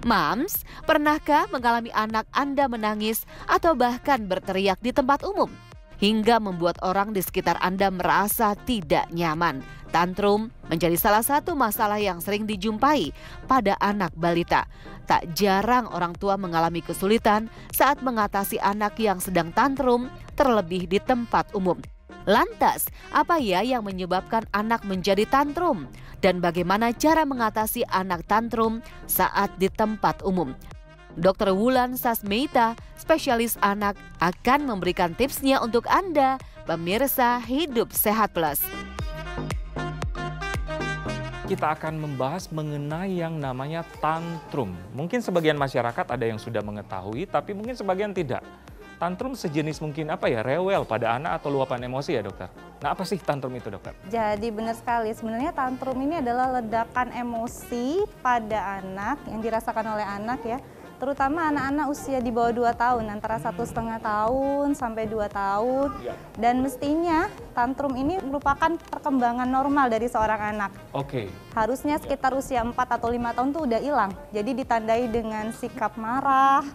Mams, pernahkah mengalami anak Anda menangis atau bahkan berteriak di tempat umum? Hingga membuat orang di sekitar Anda merasa tidak nyaman. Tantrum menjadi salah satu masalah yang sering dijumpai pada anak balita. Tak jarang orang tua mengalami kesulitan saat mengatasi anak yang sedang tantrum, terlebih di tempat umum. Lantas, apa ya yang menyebabkan anak menjadi tantrum? Dan bagaimana cara mengatasi anak tantrum saat di tempat umum? Dr. Wulan Sasmeita, spesialis anak, akan memberikan tipsnya untuk Anda, pemirsa Hidup Sehat Plus. Kita akan membahas mengenai yang namanya tantrum. Mungkin sebagian masyarakat ada yang sudah mengetahui, tapi mungkin sebagian tidak. Tantrum sejenis mungkin apa ya, rewel pada anak atau luapan emosi ya dokter? Nah apa sih tantrum itu dokter? Jadi benar sekali, sebenarnya tantrum ini adalah ledakan emosi pada anak yang dirasakan oleh anak ya. Terutama anak-anak usia di bawah 2 tahun, antara 1,5 tahun sampai 2 tahun. Dan mestinya tantrum ini merupakan perkembangan normal dari seorang anak. Oke. Harusnya sekitar usia 4 atau 5 tahun tuh udah hilang. Jadi ditandai dengan sikap marah,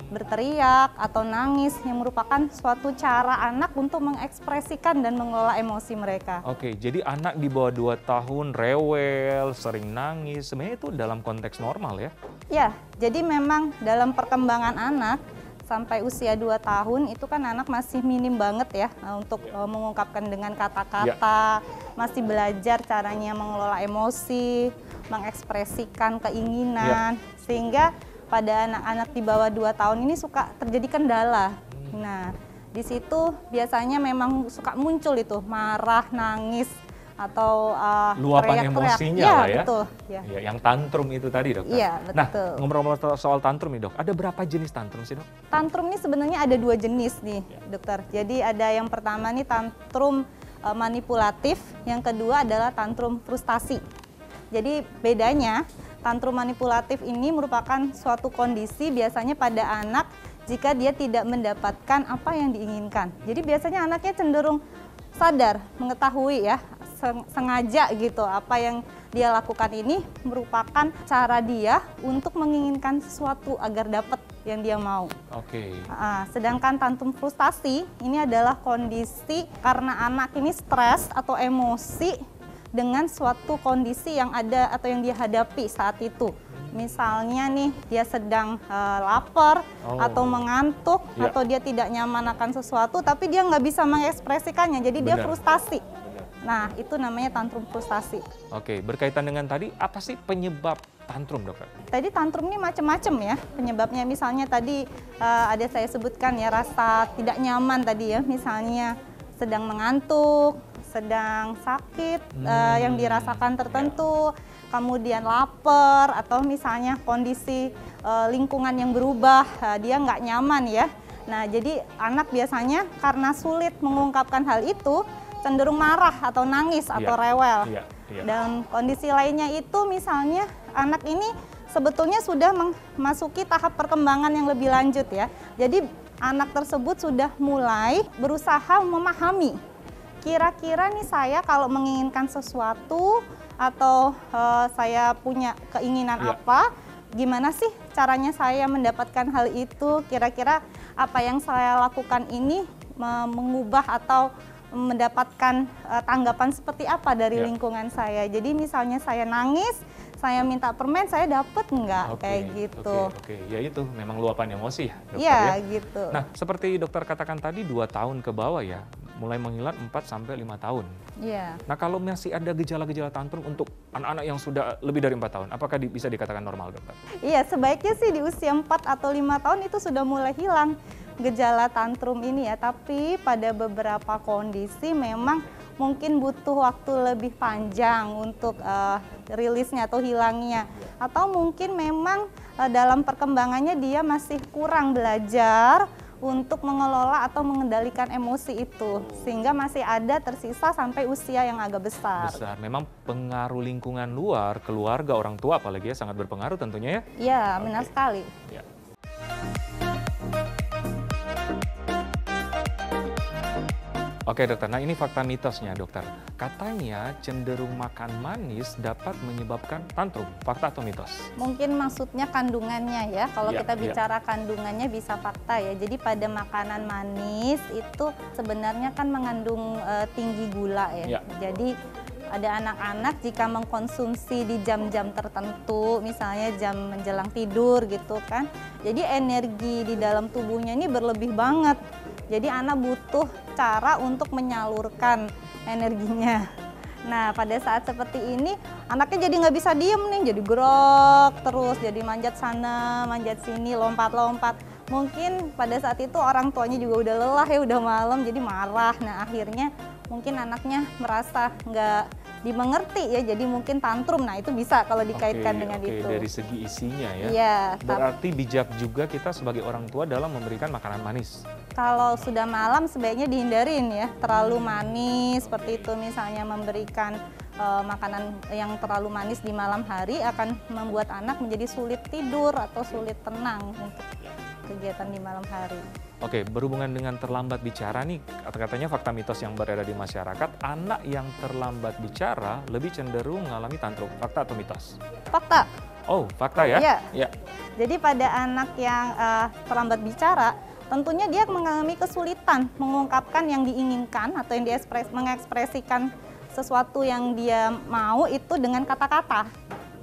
berteriak atau nangis yang merupakan suatu cara anak untuk mengekspresikan dan mengelola emosi mereka. Oke, jadi anak di bawah 2 tahun rewel, sering nangis, sebenarnya itu dalam konteks normal ya? Ya, jadi memang dalam perkembangan anak sampai usia 2 tahun itu kan anak masih minim banget ya untuk mengungkapkan dengan kata-kata, masih belajar caranya mengelola emosi, mengekspresikan keinginan, sehingga pada anak-anak di bawah 2 tahun ini suka terjadi kendala. Nah, di situ biasanya memang suka muncul itu marah, nangis, atau luapan emosinya ya, lah ya. Betul. Ya. Ya, yang tantrum itu tadi dokter. Iya, betul. Nah, ngomong-ngomong soal tantrum nih dok, ada berapa jenis tantrum sih dok? Tantrum ini sebenarnya ada 2 jenis nih dokter. Jadi ada yang pertama nih tantrum manipulatif, yang kedua adalah tantrum frustasi. Jadi bedanya, tantrum manipulatif ini merupakan suatu kondisi biasanya pada anak jika dia tidak mendapatkan apa yang diinginkan. Jadi biasanya anaknya cenderung sadar, mengetahui ya, sengaja gitu apa yang dia lakukan ini merupakan cara dia untuk menginginkan sesuatu agar dapat yang dia mau. Oke. Sedangkan tantrum frustasi ini adalah kondisi karena anak ini stres atau emosi dengan suatu kondisi yang ada atau yang dia hadapi saat itu. Misalnya nih dia sedang lapar atau mengantuk atau dia tidak nyaman akan sesuatu tapi dia nggak bisa mengekspresikannya, jadi dia frustasi. Nah itu namanya tantrum frustasi. Oke, berkaitan dengan tadi apa sih penyebab tantrum dokter? Tadi tantrum ini macam-macam ya penyebabnya, misalnya tadi ada saya sebutkan ya rasa tidak nyaman tadi ya, misalnya sedang mengantuk, sedang sakit yang dirasakan tertentu, kemudian lapar, atau misalnya kondisi lingkungan yang berubah, dia nggak nyaman ya. Nah jadi anak biasanya karena sulit mengungkapkan hal itu, cenderung marah atau nangis atau rewel. Dan kondisi lainnya itu misalnya anak ini sebetulnya sudah memasuki tahap perkembangan yang lebih lanjut ya. Jadi anak tersebut sudah mulai berusaha memahami, kira-kira nih saya kalau menginginkan sesuatu atau saya punya keinginan apa, gimana sih caranya saya mendapatkan hal itu, kira-kira apa yang saya lakukan ini mengubah atau mendapatkan tanggapan seperti apa dari lingkungan saya. Jadi misalnya saya nangis, saya minta permen, saya dapat nggak kayak gitu. Oke, ya itu memang luapan emosi ya dokter ya. Gitu. Nah seperti dokter katakan tadi 2 tahun ke bawah ya, mulai menghilang 4-5 tahun. Iya. Nah kalau masih ada gejala-gejala tantrum untuk anak-anak yang sudah lebih dari 4 tahun, apakah bisa dikatakan normal dokter? Iya, sebaiknya sih di usia 4 atau 5 tahun itu sudah mulai hilang gejala tantrum ini ya, tapi pada beberapa kondisi memang mungkin butuh waktu lebih panjang untuk rilisnya atau hilangnya, atau mungkin memang dalam perkembangannya dia masih kurang belajar untuk mengelola atau mengendalikan emosi itu, sehingga masih ada tersisa sampai usia yang agak besar. Memang pengaruh lingkungan luar, keluarga, orang tua apalagi ya sangat berpengaruh tentunya ya? Iya, benar sekali. Ya. Oke dokter, nah ini fakta mitosnya dokter. Katanya cenderung makan manis dapat menyebabkan tantrum. Fakta atau mitos? Mungkin maksudnya kandungannya ya. Kalau Iya, kita iya. bicara kandungannya bisa fakta ya. Jadi pada makanan manis itu sebenarnya kan mengandung tinggi gula ya. Iya. Jadi ada anak-anak jika mengkonsumsi di jam-jam tertentu, misalnya jam menjelang tidur gitu kan. Jadi energi di dalam tubuhnya ini berlebih banget. Jadi anak butuh cara untuk menyalurkan energinya. Nah pada saat seperti ini anaknya jadi nggak bisa diem nih, jadi gerak terus, jadi manjat sana, manjat sini, lompat-lompat. Mungkin pada saat itu orang tuanya juga udah lelah ya, udah malam, jadi marah. Nah akhirnya mungkin anaknya merasa nggak dimengerti ya, jadi mungkin tantrum. Nah itu bisa kalau dikaitkan dengan Oke, itu. dari segi isinya ya. Iya, Berarti bijak juga kita sebagai orang tua dalam memberikan makanan manis. kalau sudah malam sebaiknya dihindarin ya, terlalu manis seperti itu. Misalnya memberikan makanan yang terlalu manis di malam hari akan membuat anak menjadi sulit tidur atau sulit tenang untuk kegiatan di malam hari. Oke, berhubungan dengan terlambat bicara nih, katanya fakta mitos yang beredar di masyarakat, anak yang terlambat bicara lebih cenderung mengalami tantrum. Fakta atau mitos? Fakta. Oh, fakta ya? Iya. Ya. Jadi pada anak yang terlambat bicara, tentunya dia mengalami kesulitan mengungkapkan yang diinginkan atau yang mengekspresikan sesuatu yang dia mau itu dengan kata-kata.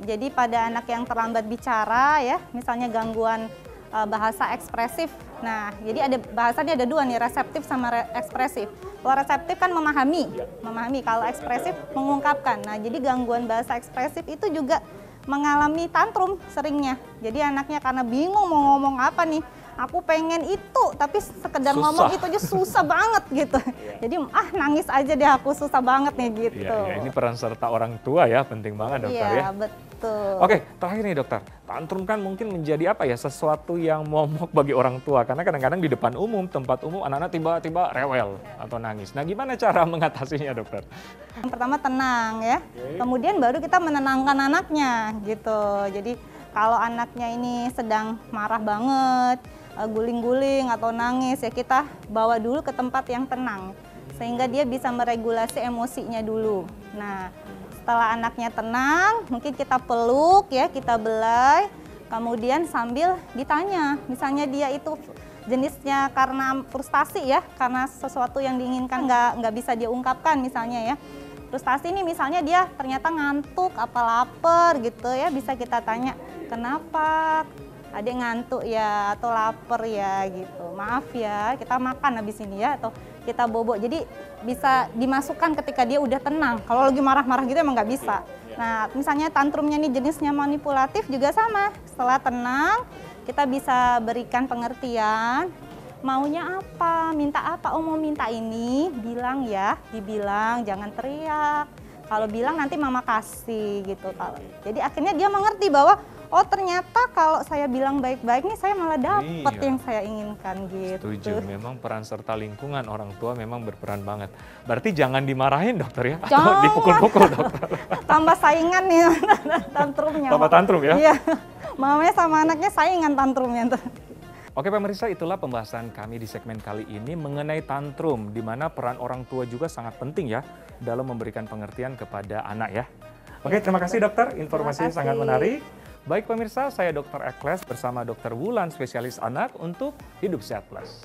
Jadi pada anak yang terlambat bicara ya, misalnya gangguan bahasa ekspresif. Nah, jadi ada bahasanya ada dua nih, reseptif sama ekspresif. Kalau reseptif kan memahami, kalau ekspresif mengungkapkan. Nah, jadi gangguan bahasa ekspresif itu juga mengalami tantrum seringnya. Jadi anaknya karena bingung mau ngomong apa nih, aku pengen itu, tapi sekedar ngomong itu aja susah banget gitu. Jadi nangis aja deh aku, susah banget nih gitu. Iya, ini peran serta orang tua ya, penting banget dokter ya. Iya, betul. Oke, terakhir nih dokter, tantrum kan mungkin menjadi apa ya, sesuatu yang momok bagi orang tua. Karena kadang-kadang di depan umum, tempat umum, anak-anak tiba-tiba rewel atau nangis. Nah gimana cara mengatasinya dokter? Yang pertama tenang ya, kemudian baru kita menenangkan anaknya gitu. Jadi kalau anaknya ini sedang marah banget, guling-guling atau nangis ya kita bawa dulu ke tempat yang tenang sehingga dia bisa meregulasi emosinya dulu. Nah setelah anaknya tenang mungkin kita peluk ya, kita belai, kemudian sambil ditanya misalnya dia itu jenisnya karena frustasi ya, karena sesuatu yang diinginkan nggak bisa dia ungkapkan misalnya ya. Frustasi ini misalnya dia ternyata ngantuk, apa lapar gitu ya, bisa kita tanya kenapa adek ngantuk ya atau lapar ya gitu, maaf ya kita makan habis ini ya, atau kita bobo. Jadi bisa dimasukkan ketika dia udah tenang. Kalau lagi marah-marah gitu emang nggak bisa. Nah misalnya tantrumnya nih jenisnya manipulatif juga sama, setelah tenang kita bisa berikan pengertian, maunya apa, minta apa, oh mau minta ini, bilang ya, dibilang, jangan teriak. Kalau bilang nanti mama kasih gitu. Jadi akhirnya dia mengerti bahwa oh ternyata kalau saya bilang baik-baik nih saya malah dapet yang saya inginkan gitu. Setuju, memang peran serta lingkungan orang tua memang berperan banget. Berarti jangan dimarahin dokter ya, atau Jangan. dipukul-pukul dokter. Tambah saingan nih tantrumnya. Tambah tantrum ya? Iya, mamanya sama anaknya saingan tantrumnya tuh. Oke pemirsa, itulah pembahasan kami di segmen kali ini mengenai tantrum, di mana peran orang tua juga sangat penting ya dalam memberikan pengertian kepada anak ya. Oke, terima kasih dokter, informasinya Terima kasih. sangat menarik. Baik pemirsa, saya Dr. Ekles bersama Dr. Wulan, spesialis anak untuk Hidup Sehat Plus.